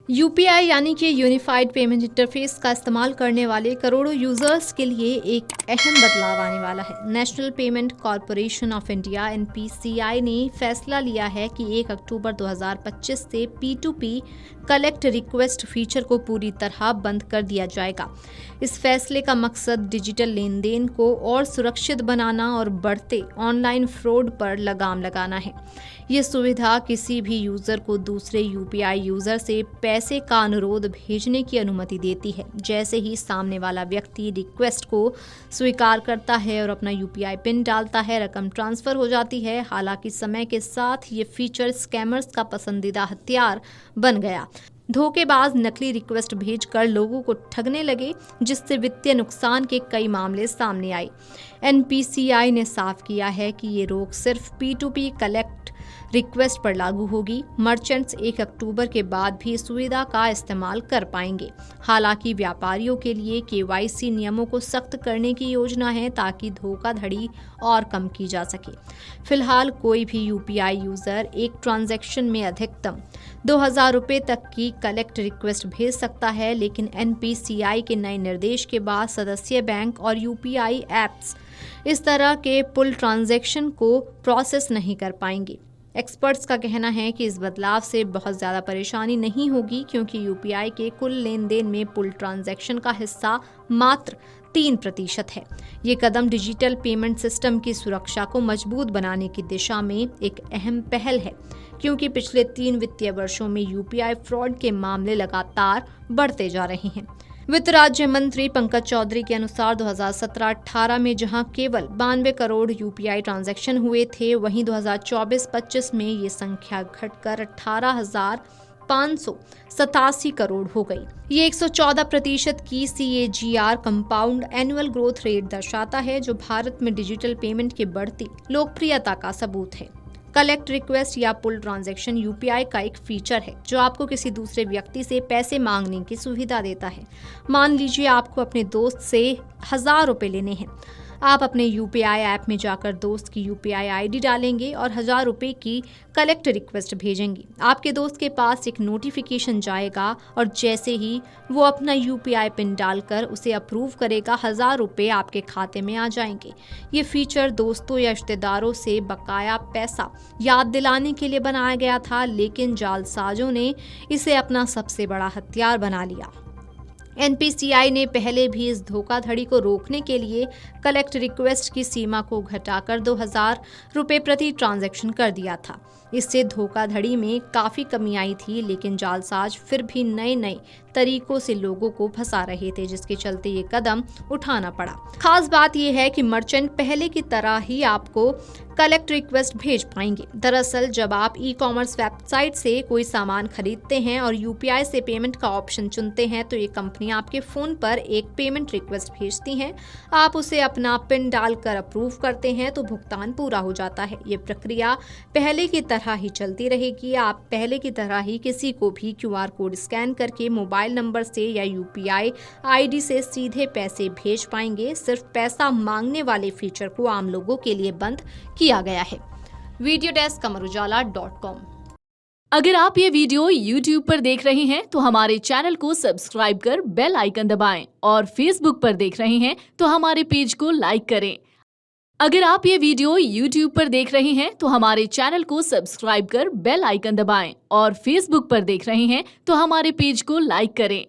UPI यानी कि unified payment interface का इस्तेमाल करने वाले करोड़ों यूजर्स के लिए एक अहम बदलाव आने वाला है। National payment corporation of India NPCI ने फैसला लिया है कि 1 अक्टूबर 2025 से P2P कलेक्ट रिक्वेस्ट फीचर को पूरी तरह बंद कर दिया जाएगा। इस फैसले का मकसद डिजिटल लेन देन को और सुरक्षित बनाना और बढ़ते ऑनलाइन फ्रॉड पर लगाम लगाना है। ये सुविधा किसी भी यूजर को दूसरे यूपीआई यूजर से पैसे का अनुरोध भेजने की अनुमति देती है। जैसे ही सामने वाला व्यक्ति रिक्वेस्ट को स्वीकार करता है और अपना यूपीआई पिन डालता है, रकम ट्रांसफर हो जाती है। हालांकि समय के साथ ये फीचर स्कैमर्स का पसंदीदा हथियार बन गया। धोखेबाज नकली रिक्वेस्ट भेजकर लोगों को ठगने लगे, जिससे वित्तीय नुकसान के कई मामले सामने आए। एनपीसीआई ने साफ किया है कि ये रोक सिर्फ P2P कलेक्ट रिक्वेस्ट पर लागू होगी। मर्चेंट्स 1 अक्टूबर के बाद भी इस सुविधा का इस्तेमाल कर पाएंगे। हालांकि व्यापारियों के लिए KYC नियमों को सख्त करने की योजना है ताकि धोखाधड़ी और कम की जा सके। फिलहाल कोई भी यूपीआई यूजर एक ट्रांजैक्शन में अधिकतम 2000 रुपये तक की कलेक्ट रिक्वेस्ट भेज सकता है, लेकिन एनपीसीआई के नए निर्देश के बाद सदस्य बैंक और यूपीआई ऐप्स इस तरह के पुल ट्रांजैक्शन को प्रोसेस नहीं कर पाएंगे। एक्सपर्ट्स का कहना है कि इस बदलाव से बहुत ज़्यादा परेशानी नहीं होगी, क्योंकि यूपीआई के कुल लेन देन में पुल ट्रांजैक्शन का हिस्सा मात्र 3% है। ये कदम डिजिटल पेमेंट सिस्टम की सुरक्षा को मजबूत बनाने की दिशा में एक अहम पहल है, क्योंकि पिछले 3 वित्तीय वर्षों में यूपीआई फ्रॉड के मामले लगातार बढ़ते जा रहे हैं। वित्त राज्य मंत्री पंकज चौधरी के अनुसार 2017-18 में जहां केवल 92 करोड़ यूपीआई ट्रांजैक्शन हुए थे, वहीं 2024-25 में ये संख्या घटकर 18,587 करोड़ हो गई। ये 114% की CAGR compound annual growth rate दर्शाता है, जो भारत में डिजिटल पेमेंट की बढ़ती लोकप्रियता का सबूत है। कलेक्ट रिक्वेस्ट या पुल ट्रांजैक्शन यूपीआई का एक फीचर है जो आपको किसी दूसरे व्यक्ति से पैसे मांगने की सुविधा देता है। मान लीजिए आपको अपने दोस्त से 1000 रुपये लेने हैं। आप अपने यूपीआई ऐप में जाकर दोस्त की यूपीआई आईडी डालेंगे और 1000 रुपये की कलेक्ट रिक्वेस्ट भेजेंगे। आपके दोस्त के पास एक नोटिफिकेशन जाएगा और जैसे ही वो अपना यूपीआई पिन डालकर उसे अप्रूव करेगा, 1000 रुपये आपके खाते में आ जाएंगे। ये फीचर दोस्तों या रिश्तेदारों से बकाया पैसा याद दिलाने के लिए बनाया गया था, लेकिन जालसाजों ने इसे अपना सबसे बड़ा हथियार बना लिया। एनपीसीआई ने पहले भी इस धोखाधड़ी को रोकने के लिए कलेक्ट रिक्वेस्ट की सीमा को घटाकर 2000 रुपये प्रति ट्रांजैक्शन कर दिया था। इससे धोखाधड़ी में काफ़ी कमी आई थी, लेकिन जालसाज फिर भी नए तरीकों से लोगों को फंसा रहे थे, जिसके चलते ये कदम उठाना पड़ा। खास बात यह है कि मर्चेंट पहले की तरह ही आपको कलेक्ट रिक्वेस्ट भेज पाएंगे। दरअसल जब आप ई-कॉमर्स वेबसाइट से कोई सामान खरीदते हैं और यूपीआई से पेमेंट का ऑप्शन चुनते हैं, तो ये कंपनी आपके फ़ोन पर एक पेमेंट रिक्वेस्ट भेजती हैं। आप उसे अपना पिन डालकर अप्रूव करते हैं तो भुगतान पूरा हो जाता है। ये प्रक्रिया पहले की तरह ही चलती रहेगी। आप पहले की तरह ही किसी को भी QR कोड स्कैन करके मोबाइल नंबर से या यूपीआई आईडी से सीधे पैसे भेज पाएंगे। सिर्फ पैसा मांगने वाले फीचर को आम लोगों के लिए बंद किया गया है। Video desk amarujala.com। अगर आप ये वीडियो YouTube पर देख रहे हैं तो हमारे चैनल को सब्सक्राइब कर बेल आइकन दबाएं, और Facebook पर देख रहे हैं तो हमारे पेज को लाइक करें। अगर आप ये वीडियो YouTube पर देख रहे हैं तो हमारे चैनल को सब्सक्राइब कर बेल आइकन दबाएं, और Facebook पर देख रहे हैं तो हमारे पेज को लाइक करें।